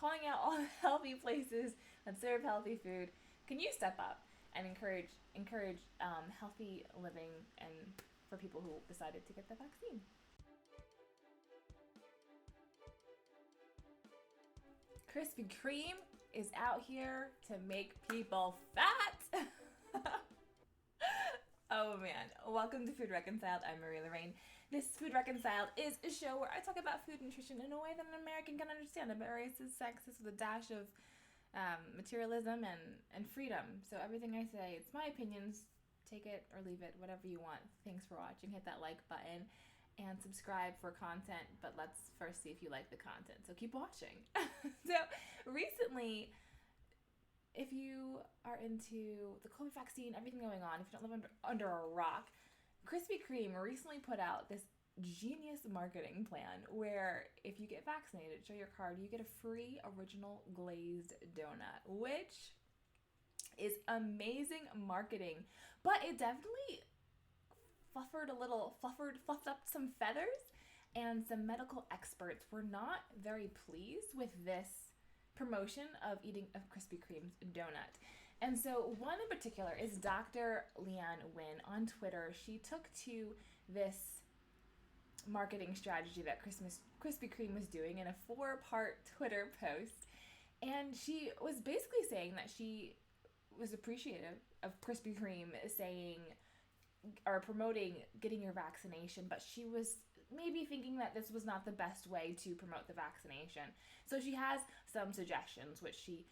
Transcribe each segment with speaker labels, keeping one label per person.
Speaker 1: calling out all the healthy places that serve healthy food. Can you step up and encourage healthy living and for people who decided to get the vaccine? Krispy Kreme is out here to make people fat. Oh man, welcome to Food Reconciled. I'm Marie Lorraine. This Food Reconciled is a show where I talk about food nutrition in a way that an American can understand, about racist, sexist, with a dash of materialism and freedom. So everything I say, it's my opinions. Take it or leave it, whatever you want. Thanks for watching. Hit that like button and subscribe for content, but let's first see if you like the content. So keep watching. So recently, if you are into the COVID vaccine, everything going on, if you don't live under a rock, Krispy Kreme recently put out this genius marketing plan where if you get vaccinated, show your card, you get a free original glazed donut, which is amazing marketing. But it definitely fluffed up some feathers, and some medical experts were not very pleased with this promotion of eating a Krispy Kreme's donut. And so one in particular is Dr. Leanne Nguyen on Twitter. She took to this marketing strategy that Krispy Kreme was doing in a 4-part Twitter post. And she was basically saying that she was appreciative of Krispy Kreme saying or promoting getting your vaccination, but she was maybe thinking that this was not the best way to promote the vaccination. So she has some suggestions, which she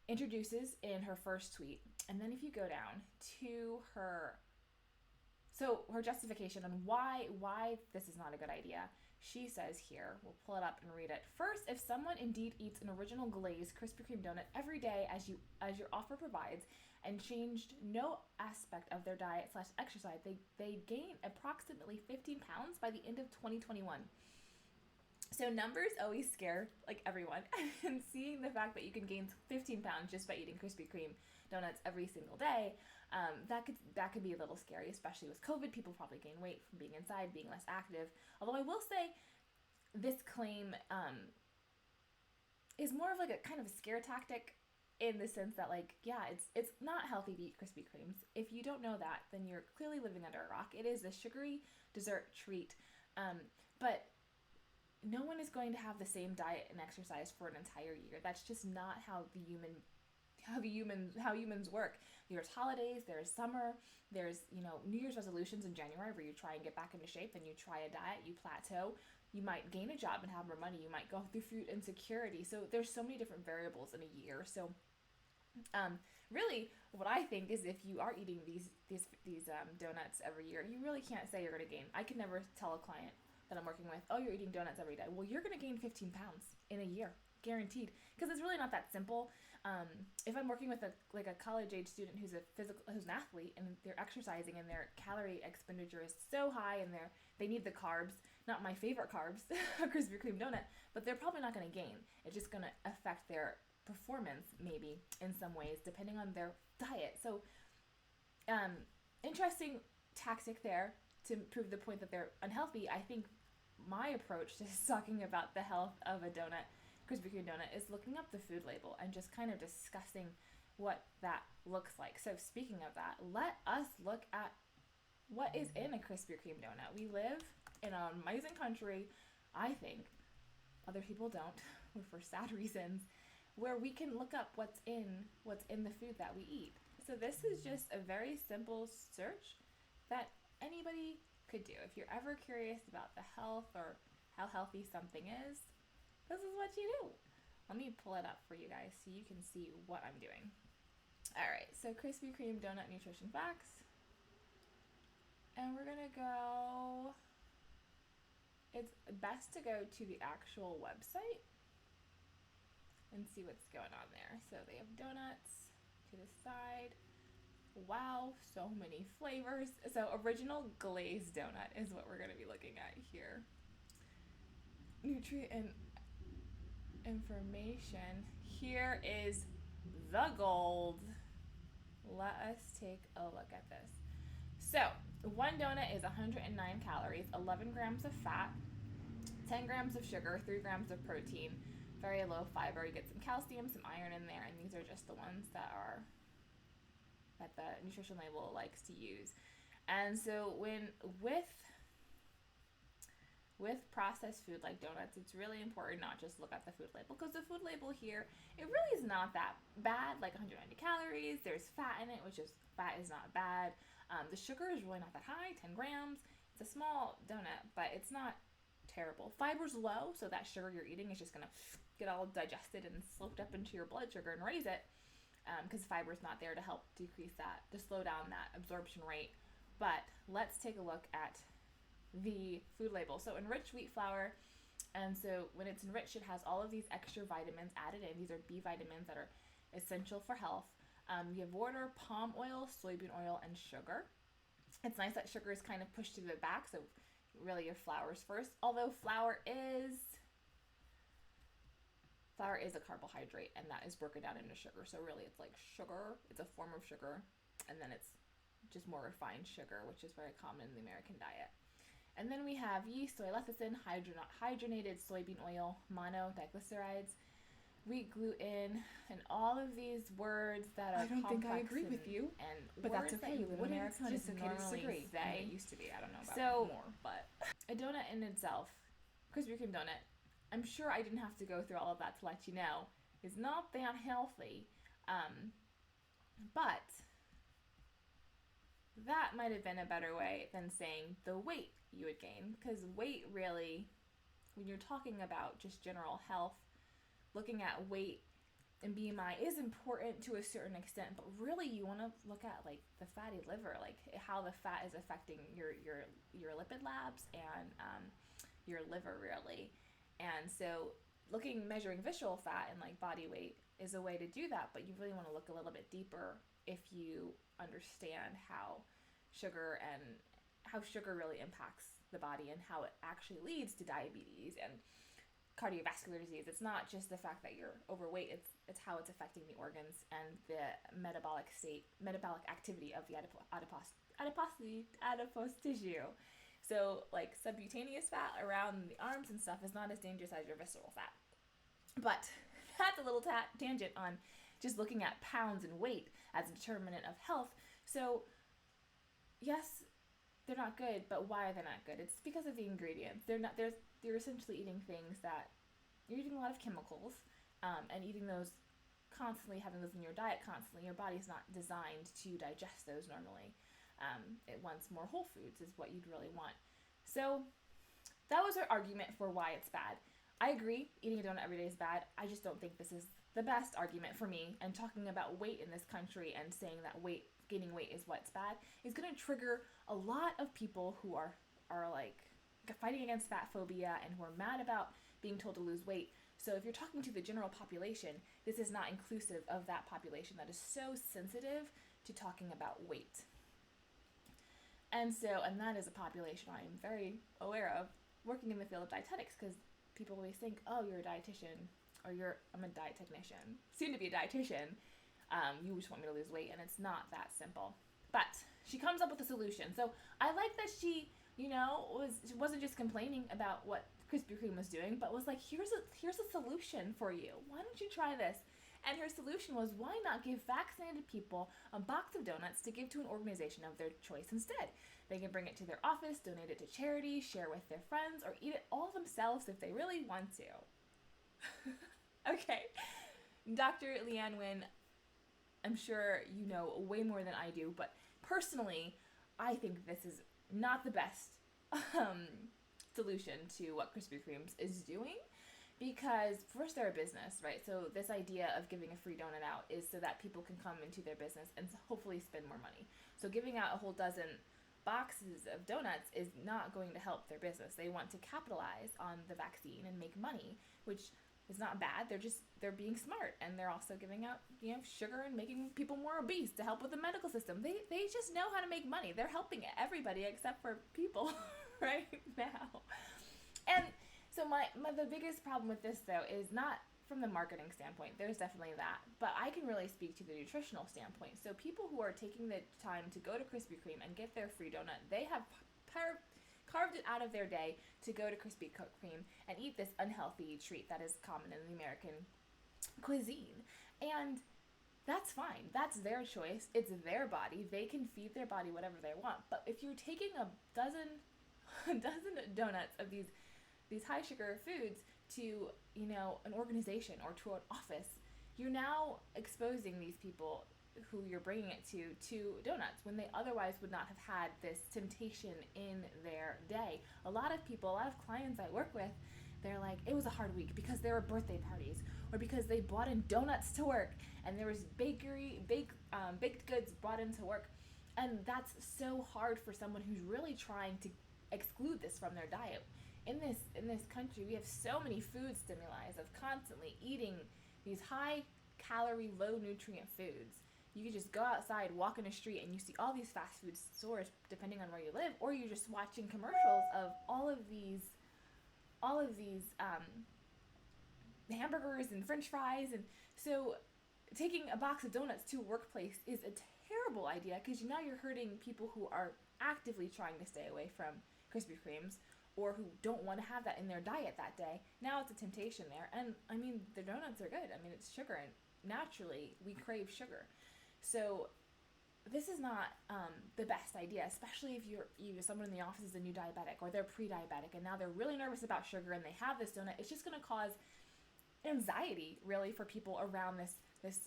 Speaker 1: introduces in her first tweet. And then if you go down to her justification on why this is not a good idea, she says here, we'll pull it up and read it. First, if someone indeed eats an original glazed Krispy Kreme donut every day as your offer provides and changed no aspect of their diet / exercise, they gain approximately 15 pounds by the end of 2021. So numbers always scare everyone, and seeing the fact that you can gain 15 pounds just by eating Krispy Kreme donuts every single day, that could be a little scary, especially with COVID. People probably gain weight from being inside, being less active. Although I will say, this claim is more of a kind of a scare tactic, in the sense that it's not healthy to eat Krispy Kremes. If you don't know that, then you're clearly living under a rock. It is a sugary dessert treat, but no one is going to have the same diet and exercise for an entire year. That's just not how humans work. There's holidays, there's summer, there's New Year's resolutions in January where you try and get back into shape, then you try a diet, you plateau, you might gain a job and have more money, you might go through food insecurity. So there's so many different variables in a year. So really, what I think is, if you are eating these donuts every year, you really can't say you're going to gain. I could never tell a client that I'm working with, oh, you're eating donuts every day. Well, you're going to gain 15 pounds in a year, guaranteed, because it's really not that simple. If I'm working with a college age student who's an athlete, and they're exercising and their calorie expenditure is so high, and they need the carbs, not my favorite carbs, a Krispy Kreme donut, but they're probably not going to gain. It's just going to affect their performance maybe in some ways depending on their diet. So interesting tactic there to prove the point that they're unhealthy. I think my approach to talking about the health of a donut, Krispy Kreme donut, is looking up the food label and just kind of discussing what that looks like. So speaking of that, let us look at what is in a Krispy Kreme donut. We live in an amazing country, I think. Other people don't, for sad reasons, where we can look up what's in the food that we eat. So this is just a very simple search that anybody could do. If you're ever curious about the health or how healthy something is, this is what you do. Let me pull it up for you guys so you can see what I'm doing. All right, so Krispy Kreme donut nutrition facts. And we're gonna go, it's best to go to the actual website and see what's going on there. So they have donuts to the side. Wow, so many flavors. So original glazed donut is what we're going to be looking at here. Nutrient information. Here is the gold. Let us take a look at this. So one donut is 109 calories, 11 grams of fat, 10 grams of sugar, 3 grams of protein, very low fiber. You get some calcium, some iron in there, and these are just the ones that the nutrition label likes to use. And so with processed food like donuts, it's really important not just look at the food label, because the food label here, it really is not that bad, like 190 calories. There's fat in it, fat is not bad. The sugar is really not that high, 10 grams. It's a small donut, but it's not terrible. Fiber's low, so that sugar you're eating is just going to get all digested and soaked up into your blood sugar and raise it, because fiber's not there to help decrease that, to slow down that absorption rate. But let's take a look at the food label. So enriched wheat flour, and so when it's enriched, it has all of these extra vitamins added in. These are B vitamins that are essential for health. You have water, palm oil, soybean oil, and sugar. It's nice that sugar is kind of pushed to the back, so really your flour's first. Although flour is a carbohydrate, and that is broken down into sugar. So really it's like sugar, it's a form of sugar, and then it's just more refined sugar, which is very common in the American diet. And then we have yeast, soy lecithin, hydrogenated soybean oil, monodiglycerides, wheat gluten, and all of these words that are
Speaker 2: I don't think I agree with you,
Speaker 1: but that's okay. You live in America, and it's okay to disagree. It used to be. I don't know about more, but a donut in itself, Krispy Kreme donut, I'm sure I didn't have to go through all of that to let you know, is not that healthy, but that might have been a better way than saying the weight you would gain, because weight really, when you're talking about just general health, looking at weight and BMI is important to a certain extent, but really you want to look at like the fatty liver, like how the fat is affecting your lipid labs and your liver really. And so measuring visceral fat and like body weight is a way to do that, but you really want to look a little bit deeper if you understand how sugar really impacts the body and how it actually leads to diabetes and cardiovascular disease. It's not just the fact that you're overweight, it's how it's affecting the organs and the metabolic activity of the adipose tissue. So like subcutaneous fat around the arms and stuff is not as dangerous as your visceral fat. But that's a little tangent on just looking at pounds and weight as a determinant of health. So yes, they're not good, but why are they not good? It's because of the ingredients. You're essentially eating things that you're eating a lot of chemicals, and eating those constantly, having those in your diet constantly. Your body's not designed to digest those normally. It wants more whole foods is what you'd really want. So that was our argument for why it's bad. I agree, eating a donut every day is bad. I just don't think this is the best argument for me. And talking about weight in this country and saying that gaining weight is what's bad is going to trigger a lot of people who are like fighting against fat phobia and who are mad about being told to lose weight. So if you're talking to the general population, this is not inclusive of that population that is so sensitive to talking about weight. And that is a population I am very aware of working in the field of dietetics, because people always think, oh, you're a dietitian, or I'm a diet technician, soon to be a dietitian. You just want me to lose weight, and it's not that simple. But she comes up with a solution. So I like that she, wasn't just complaining about what Krispy Kreme was doing, but was like, here's a solution for you. Why don't you try this? And her solution was, why not give vaccinated people a box of donuts to give to an organization of their choice instead? They can bring it to their office, donate it to charity, share with their friends, or eat it all themselves if they really want to. Okay. Dr. Leanne Nguyen, I'm sure you know way more than I do, but personally, I think this is not the best solution to what Krispy Kreme is doing, because first, they're a business, right? So this idea of giving a free donut out is so that people can come into their business and hopefully spend more money. So giving out a whole dozen boxes of donuts is not going to help their business. They want to capitalize on the vaccine and make money, which is not bad. They're being smart, and they're also giving out, sugar and making people more obese to help with the medical system. They just know how to make money. They're helping everybody except for people right now. And so the biggest problem with this, though, is not from the marketing standpoint. There's definitely that. But I can really speak to the nutritional standpoint. So people who are taking the time to go to Krispy Kreme and get their free donut, they have carved it out of their day to go to Krispy Kreme and eat this unhealthy treat that is common in the American cuisine. And that's fine. That's their choice. It's their body. They can feed their body whatever they want. But if you're taking a dozen donuts of these high sugar foods to, an organization or to an office, you're now exposing these people who you're bringing it to donuts when they otherwise would not have had this temptation in their day. A lot of clients I work with, they're like, it was a hard week because there were birthday parties, or because they brought in donuts to work and there was baked goods brought into work. And that's so hard for someone who's really trying to exclude this from their diet. In this country, we have so many food stimuli of constantly eating these high calorie, low nutrient foods. You can just go outside, walk in a street, and you see all these fast food stores, depending on where you live, or you're just watching commercials of all of these hamburgers and French fries. And so taking a box of donuts to a workplace is a terrible idea, because now you're hurting people who are actively trying to stay away from Krispy Kremes, or who don't want to have that in their diet that day. Now it's a temptation there. And I mean, the donuts are good. I mean, it's sugar, and naturally we crave sugar. So this is not the best idea, especially if someone in the office is a new diabetic, or they're pre-diabetic and now they're really nervous about sugar and they have this donut. It's just going to cause anxiety, really, for people around this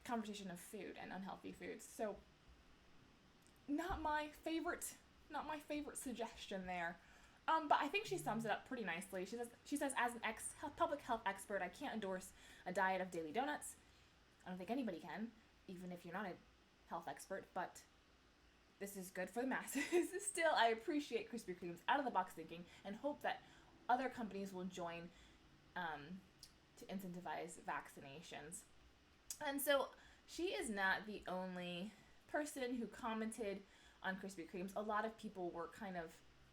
Speaker 1: conversation of food and unhealthy foods. So not my favorite suggestion there. But I think she sums it up pretty nicely. She says, as an public health expert, I can't endorse a diet of daily donuts. I don't think anybody can, even if you're not a health expert, but this is good for the masses. Still, I appreciate Krispy Kreme's out-of-the-box thinking and hope that other companies will join to incentivize vaccinations. And so she is not the only person who commented on Krispy Kreme's. A lot of people were kind of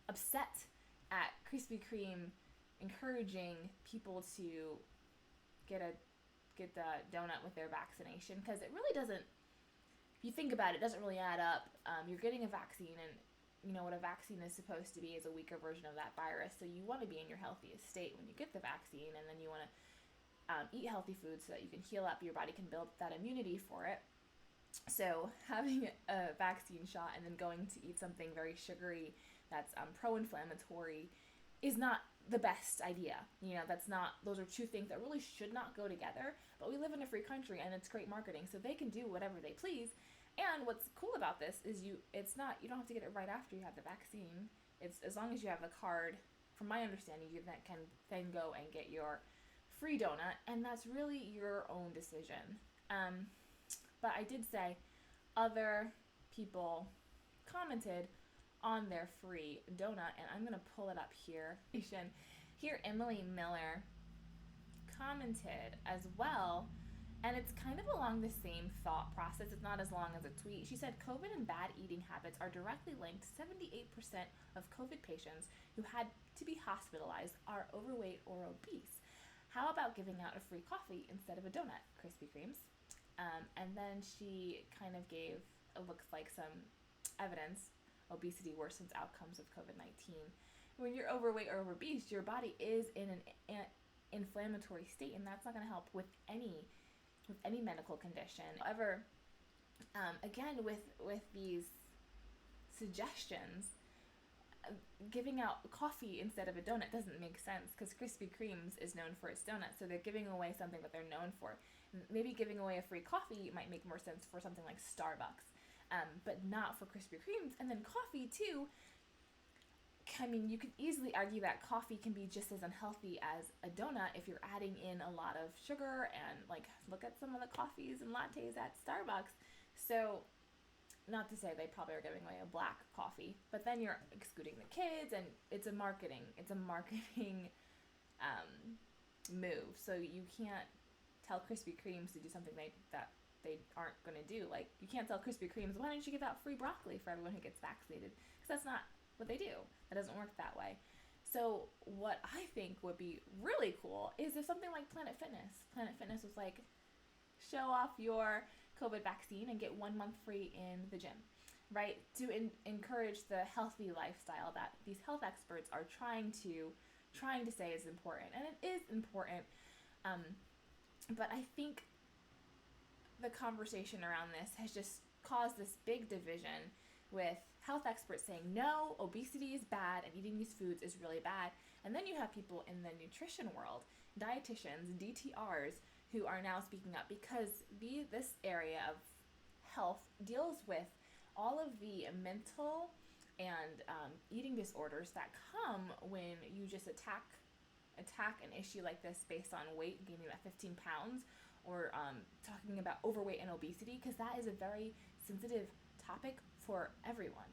Speaker 1: upset at Krispy Kreme encouraging people to get the donut with their vaccination, because it really doesn't, if you think about it, doesn't really add up. You're getting a vaccine, and what a vaccine is supposed to be is a weaker version of that virus. So you want to be in your healthiest state when you get the vaccine, and then you want to eat healthy foods so that you can heal up, your body can build that immunity for it. So having a vaccine shot and then going to eat something very sugary that's pro-inflammatory is not the best idea. Those are two things that really should not go together. But we live in a free country, and it's great marketing, so they can do whatever they please. And what's cool about this is you don't have to get it right after you have the vaccine. It's as long as you have a card, from my understanding, you can then go and get your free donut, and that's really your own decision. But I did say other people commented on their free donut, and I'm going to pull it up here. Here, Emily Miller commented as well, and it's kind of along the same thought process. It's not as long as a tweet. She said, COVID and bad eating habits are directly linked. 78% of COVID patients who had to be hospitalized are overweight or obese. How about giving out a free coffee instead of a donut, Krispy Kreme's? And then she kind of gave, it looks like, some evidence. Obesity worsens outcomes of COVID-19. When you're overweight or obese, your body is in an inflammatory state, and that's not going to help with any medical condition. However, again, with these suggestions, giving out coffee instead of a donut doesn't make sense, because Krispy Kreme's is known for its donuts, so they're giving away something that they're known for. Maybe giving away a free coffee might make more sense for something like Starbucks, but not for Krispy Kreme's. And then coffee too, I mean, you could easily argue that coffee can be just as unhealthy as a donut if you're adding in a lot of sugar, and look at some of the coffees and lattes at Starbucks. So, not to say they probably are giving away a black coffee, but then you're excluding the kids, and it's a marketing move. So you can't tell Krispy Kreme's to do something that they aren't going to do. Like, you can't tell Krispy Kreme's, why don't you give out free broccoli for everyone who gets vaccinated? Because that's not what they do. That doesn't work that way. So what I think would be really cool is if something like Planet Fitness was like, show off your COVID vaccine and get 1 month free in the gym. right? To encourage the healthy lifestyle that these health experts are trying to say is important, and it is important. Um, but I think the conversation around this has just caused this big division, with health experts saying no, obesity is bad and eating these foods is really bad. And then you have people in the nutrition world, dietitians, DTRs, who are now speaking up, because this area of health deals with all of the mental and eating disorders that come when you just attack an issue like this based on weight, gaining that 15 pounds, or talking about overweight and obesity, because that is a very sensitive topic for everyone.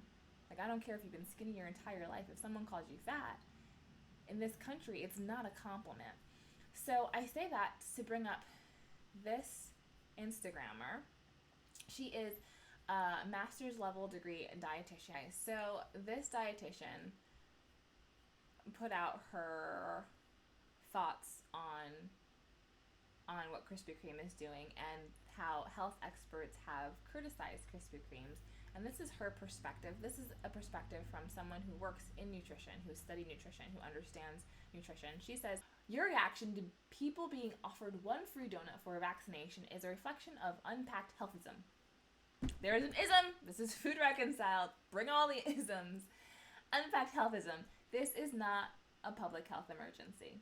Speaker 1: Like, I don't care if you've been skinny your entire life. If someone calls you fat, in this country, it's not a compliment. So I say that to bring up this Instagrammer. She is a master's level degree dietitian. So this dietitian put out her thoughts on what Krispy Kreme is doing, and how health experts have criticized Krispy Kremes. And this is her perspective. This is a perspective from someone who works in nutrition, who studied nutrition, who understands nutrition. She says, your reaction to people being offered one free donut for a vaccination is a reflection of unpacked healthism. There is an ism. This is Food Reconciled. Bring all the isms. Unpacked healthism. This is not a public health emergency.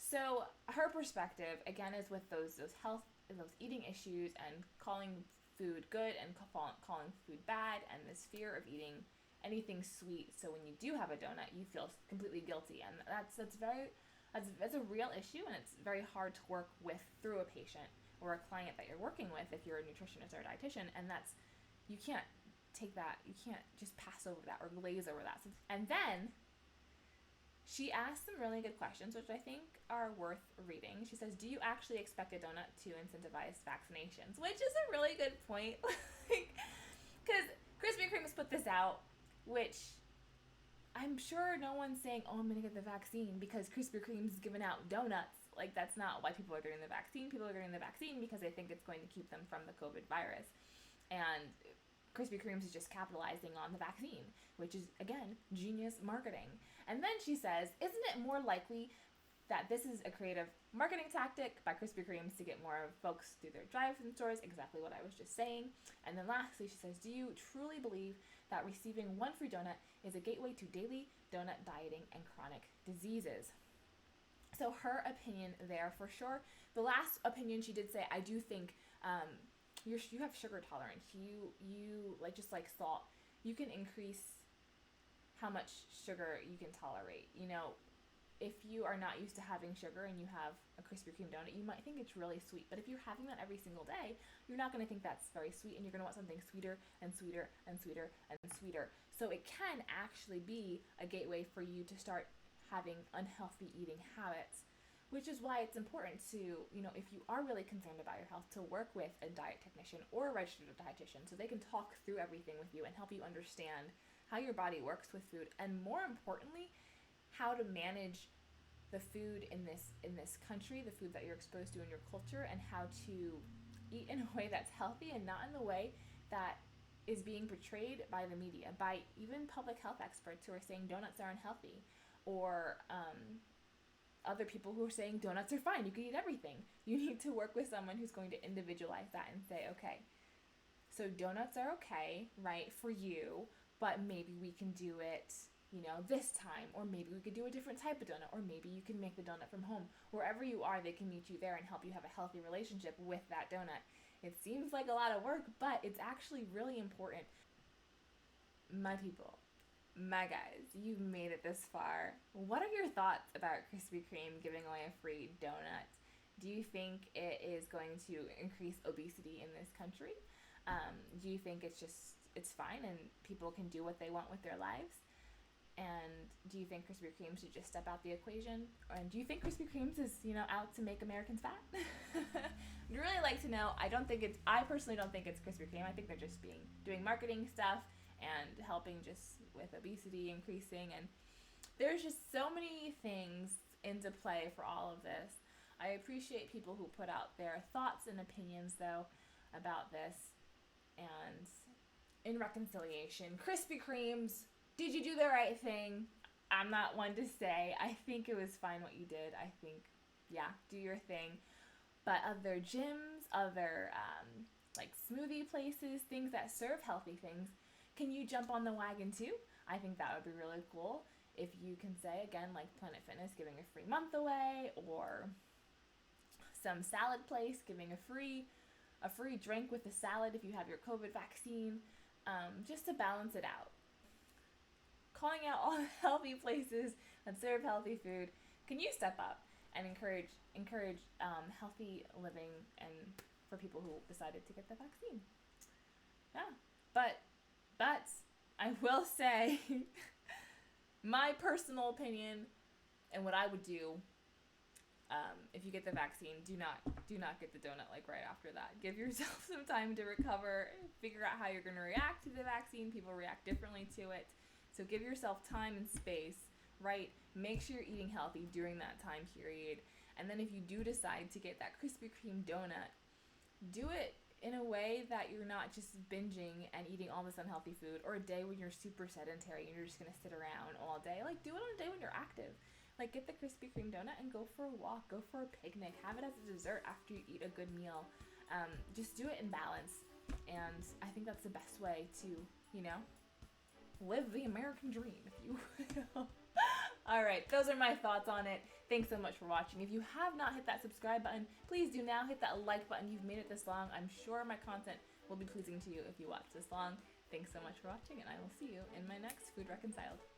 Speaker 1: So her perspective, again, is with those eating issues, and calling food good and calling food bad, and this fear of eating anything sweet. So when you do have a donut, you feel completely guilty, and that's a real issue, and it's very hard to work with through a patient or a client that you're working with if you're a nutritionist or a dietitian, and you can't take that, you can't just pass over that or glaze over that. And then she asked some really good questions, which I think are worth reading. She says, do you actually expect a donut to incentivize vaccinations? Which is a really good point. Because Krispy Kreme has put this out, which I'm sure no one's saying, oh, I'm going to get the vaccine because Krispy Kreme's giving out donuts. Like, that's not why people are getting the vaccine. People are getting the vaccine because they think it's going to keep them from the COVID virus. And Krispy Kreme's is just capitalizing on the vaccine, which is, again, genius marketing. And then she says, isn't it more likely that this is a creative marketing tactic by Krispy Kreme's to get more folks through their drive-thru stores? Exactly what I was just saying. And then lastly, she says, do you truly believe that receiving one free donut is a gateway to daily donut dieting and chronic diseases? So her opinion there, for sure. The last opinion she did say, I do think you have sugar tolerance. You like salt. You can increase how much sugar you can tolerate. You know, if you are not used to having sugar and you have a Krispy Kreme donut, you might think it's really sweet. But if you're having that every single day, you're not going to think that's very sweet, and you're going to want something sweeter and sweeter and sweeter and sweeter. So it can actually be a gateway for you to start having unhealthy eating habits, which is why it's important to, if you are really concerned about your health, to work with a diet technician or a registered dietitian so they can talk through everything with you and help you understand how your body works with food, and more importantly, how to manage the food in this country, the food that you're exposed to in your culture, and how to eat in a way that's healthy and not in the way that is being portrayed by the media, by even public health experts who are saying donuts are unhealthy, or other people who are saying donuts are fine, you can eat everything. You need to work with someone who's going to individualize that and say, okay, so donuts are okay, right, for you, but maybe we can do it, this time, or maybe we could do a different type of donut, or maybe you can make the donut from home. Wherever you are, they can meet you there and help you have a healthy relationship with that donut. It seems like a lot of work, but it's actually really important. My people, my guys, you've made it this far. What are your thoughts about Krispy Kreme giving away a free donut? Do you think it is going to increase obesity in this country? Do you think it's fine and people can do what they want with their lives? And do you think Krispy Kreme should just step out the equation? And do you think Krispy Kreme's is, out to make Americans fat? I'd really like to know. I personally don't think it's Krispy Kreme. I think they're just doing marketing stuff and helping just with obesity increasing. And there's just so many things into play for all of this. I appreciate people who put out their thoughts and opinions, though, about this. And in reconciliation. Krispy Kremes, did you do the right thing? I'm not one to say. I think it was fine what you did. I think, yeah, do your thing. But other gyms, other like smoothie places, things that serve healthy things, can you jump on the wagon too? I think that would be really cool. If you can say, again, like Planet Fitness giving a free month away, or some salad place giving a free drink with a salad if you have your COVID vaccine, just to balance it out. Calling out all healthy places that serve healthy food. Can you step up and encourage healthy living and for people who decided to get the vaccine? Yeah, but I will say my personal opinion and what I would do if you get the vaccine, do not get the donut like right after that. Give yourself some time to recover, figure out how you're going to react to the vaccine. People react differently to it. So give yourself time and space, right? Make sure you're eating healthy during that time period. And then if you do decide to get that Krispy Kreme donut, do it in a way that you're not just binging and eating all this unhealthy food, or a day when you're super sedentary and you're just going to sit around all day. Like, do it on a day when you're active. Like, get the Krispy Kreme donut and go for a walk, go for a picnic, have it as a dessert after you eat a good meal. Just do it in balance. And I think that's the best way to, live the American dream, if you will. All right, those are my thoughts on it. Thanks so much for watching. If you have not hit that subscribe button, please do now. Hit that like button. You've made it this long. I'm sure my content will be pleasing to you if you watch this long. Thanks so much for watching, and I will see you in my next Food Reconciled.